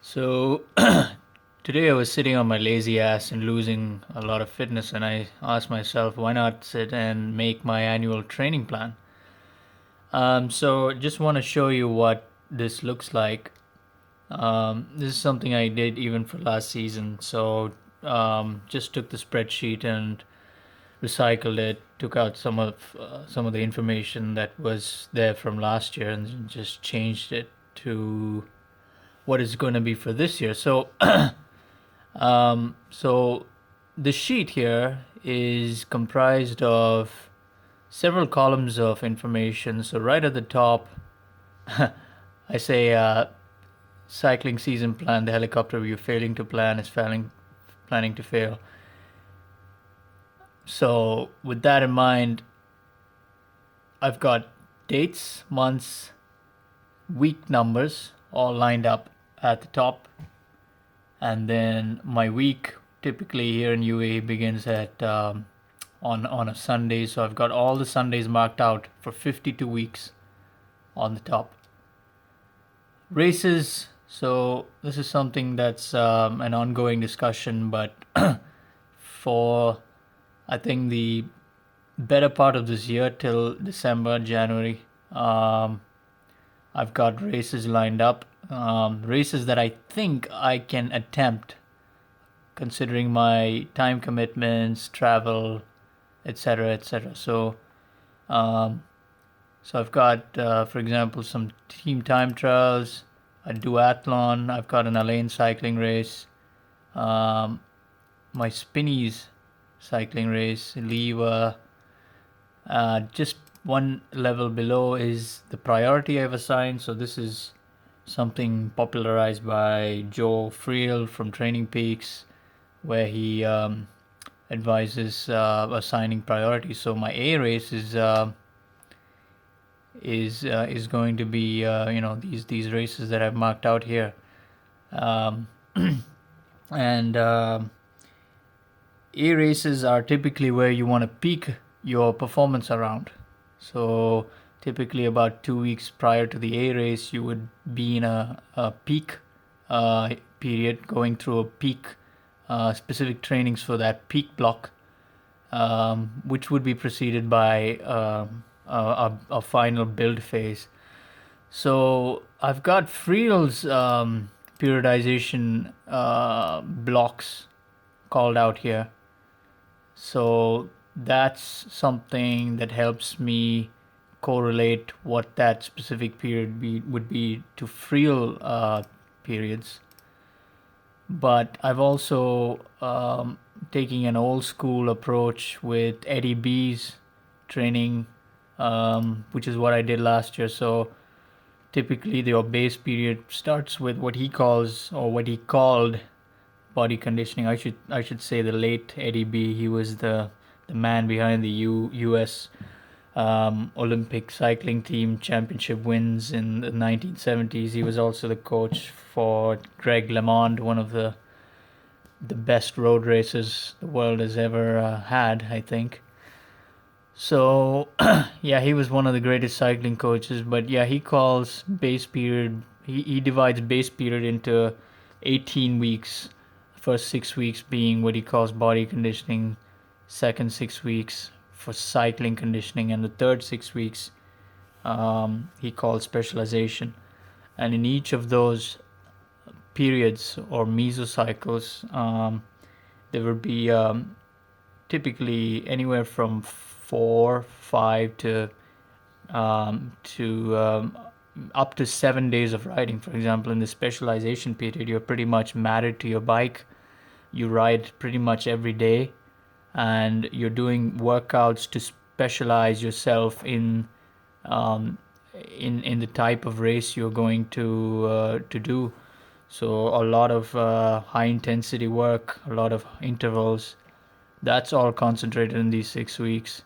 So today I was sitting on my lazy ass and losing a lot of fitness, and I asked myself, why not sit and make my annual training plan? So just want to show you what this looks like. This is something I did even for last season. So just took the spreadsheet and recycled it, took out some of the information that was there from last year, and just changed it to what it's going to be for this year. So the sheet here is comprised of several columns of information. So right at the top, I say cycling season plan. The helicopter you're failing to plan is planning to fail. So with that in mind, I've got dates, months, week numbers all lined up at the top, and then my week typically here in UAE begins at on a Sunday. So I've got all the Sundays marked out for 52 weeks on the top. Races. So this is something that's an ongoing discussion, but for I think the better part of this year till December, January, I've got races lined up. Races that I think I can attempt considering my time commitments, travel, etc., etc. Um, so I've got, for example, some team time trials, a duathlon. I've got an Alain cycling race, um, my Spinnies cycling race, Leva. Just one level below is the priority I've assigned. So this is something popularized by Joe Friel from Training Peaks, where he advises assigning priority. So my A race is going to be these races that I've marked out here, um, and A races are typically where you want to peak your performance around. So typically about 2 weeks prior to the A race, you would be in a peak period, going through a peak specific trainings for that peak block, which would be preceded by a final build phase. So I've got Friel's periodization blocks called out here. So that's something that helps me correlate what that specific would be to Friel periods. But I've also taking an old school approach with Eddie B's training, which is what I did last year. So typically, your base period starts with what he calls or what he called body conditioning. I should say the late Eddie B. He was the man behind the U.S. Olympic cycling team championship wins in the 1970s. He was also the coach for Greg LeMond, one of the best road racers the world has ever had, I think. So, yeah, he was one of the greatest cycling coaches. But yeah, he calls base period, he divides base period into 18 weeks. First 6 weeks being what he calls body conditioning, second 6 weeks for cycling conditioning, and the third 6 weeks he calls specialization. And in each of those periods or mesocycles, there would be typically anywhere from 4, 5 to up to 7 days of riding. For example, in the specialization period, you're pretty much married to your bike. You ride pretty much every day, and you're doing workouts to specialize yourself um, in the type of race you're going to do. So a lot of high intensity work, a lot of intervals. That's all concentrated in these 6 weeks.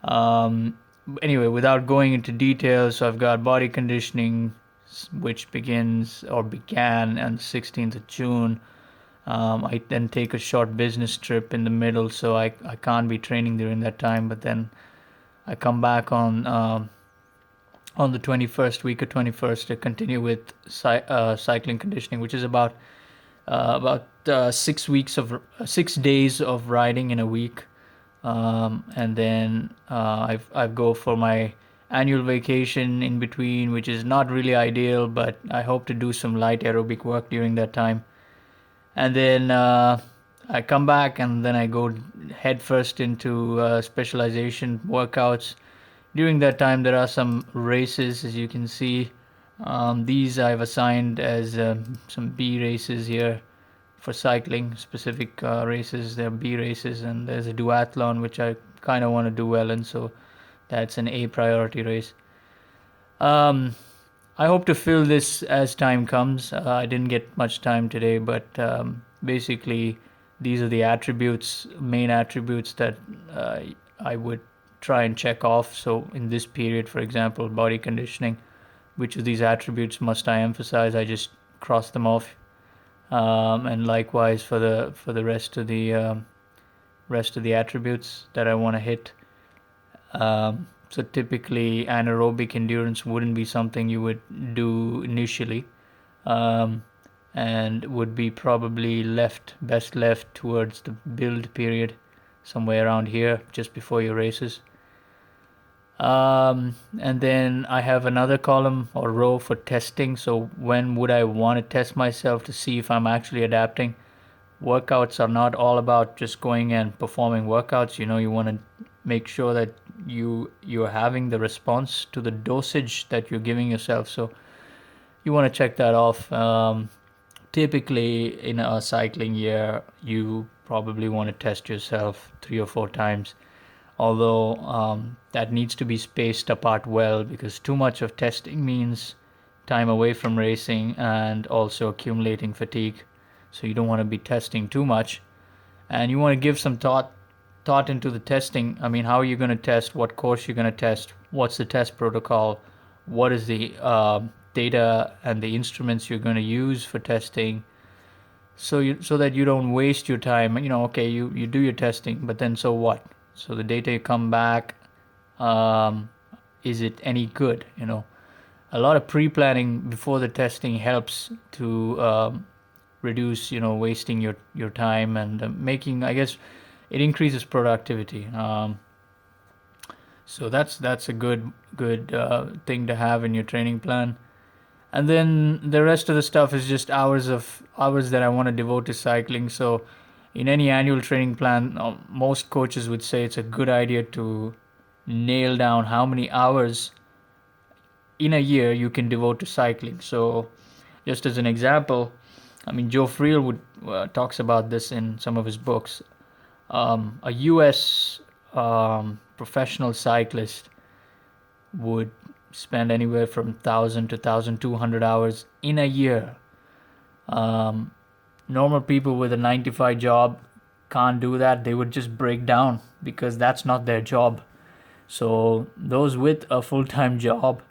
Um, anyway, without going into details, so I've got body conditioning, which begins or began on the 16th of June. I then take a short business trip in the middle, so I can't be training during that time. But then I come back on on the 21st week of 21st to continue with cycling conditioning, which is about 6 weeks of 6 days of riding in a week, and then I go for my annual vacation in between, which is not really ideal, but I hope to do some light aerobic work during that time. And then I come back, and then I go head first into specialization workouts. During that time, there are some races, as you can see. These I've assigned as some B races here for cycling, specific races. There are B races, and there's a duathlon, which I kind of want to do well in, so that's an A priority race. Um, I hope to fill this as time comes. I didn't get much time today, but basically, these are the attributes, main attributes that uh, I would try and check off. So, in this period, for example, body conditioning, which of these attributes must I emphasize? I just cross them off, and likewise for the rest of the attributes that I want to hit. So typically, anaerobic endurance wouldn't be something you would do initially, um, and would be probably best left towards the build period, somewhere around here, just before your races. And then I have another column or row for testing. So when would I want to test myself to see if I'm actually adapting? Workouts are not all about just going and performing workouts. You want to make sure that you're having the response to the dosage that you're giving yourself. So you want to check that off. Typically, in a cycling year, you probably want to test yourself 3 or 4 times, although that needs to be spaced apart well, because too much of testing means time away from racing and also accumulating fatigue. So you don't want to be testing too much, and you want to give some thought into the testing. I mean, how are you going to test? What course you're going to test? What's the test protocol? What is the data and the instruments you're going to use for testing? So that you don't waste your time. Okay, you do your testing, but then so what? So the data you come back, um, is it any good? A lot of pre-planning before the testing helps to reduce wasting your time, and making, I guess, it increases productivity. So that's a good thing to have in your training plan. And then the rest of the stuff is just hours that I want to devote to cycling. So in any annual training plan, most coaches would say it's a good idea to nail down how many hours in a year you can devote to cycling. So just as an example, I mean, Joe Friel would talks about this in some of his books. A U.S. Professional cyclist would spend anywhere from 1,000 to 1,200 hours in a year. Um, Normal people with a 9 to 5 job can't do that. They would just break down because that's not their job. So those with a full-time job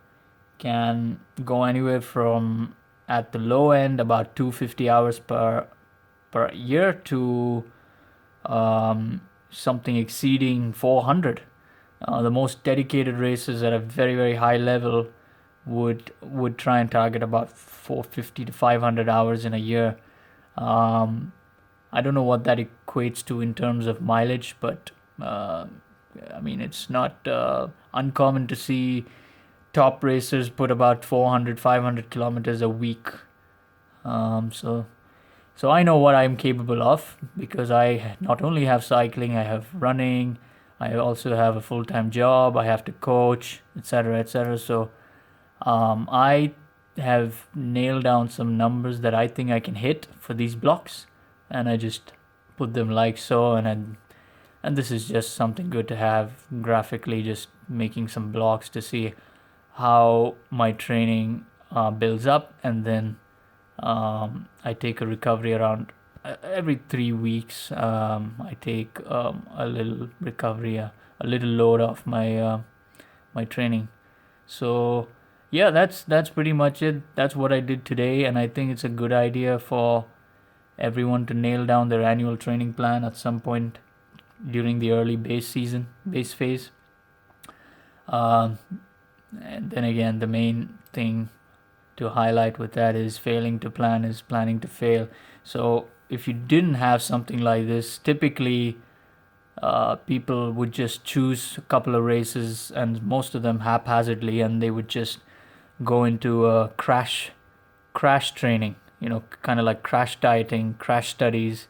can go anywhere from, at the low end, about 250 hours per year to something exceeding 400. The most dedicated racers at a very very high level would try and target about 450 to 500 hours in a year. Um, I don't know what that equates to in terms of mileage, but I mean, it's not uncommon to see top racers put about 400, 500 kilometers a week. So I know what I'm capable of, because I not only have cycling, I have running, I also have a full-time job, I have to coach, etc., etc. So I have nailed down some numbers that I think I can hit for these blocks, and I just put them like so, and this is just something good to have graphically, just making some blocks to see how my training builds up, and then I take a recovery around every 3 weeks. I take a little recovery, a little load off my training. So yeah, that's pretty much it. That's what I did today, and I think it's a good idea for everyone to nail down their annual training plan at some point during the early base phase. Um, And then again, the main thing to highlight with that is failing to plan is planning to fail. So if you didn't have something like this, typically people would just choose a couple of races, and most of them haphazardly, and they would just go into a crash training, kind of like crash dieting, crash studies.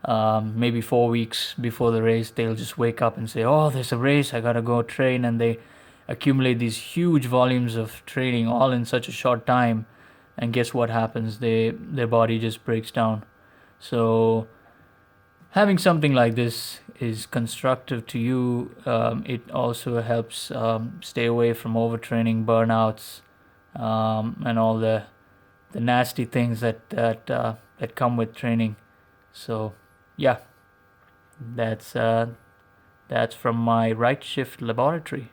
Maybe 4 weeks before the race, they'll just wake up and say, "Oh, there's a race, I gotta go train," and they accumulate these huge volumes of training all in such a short time. And guess what happens? Their body just breaks down. So having something like this is constructive to you. It also helps stay away from overtraining, burnouts, and all the nasty things that come with training. So yeah, that's from my Right Shift Laboratory.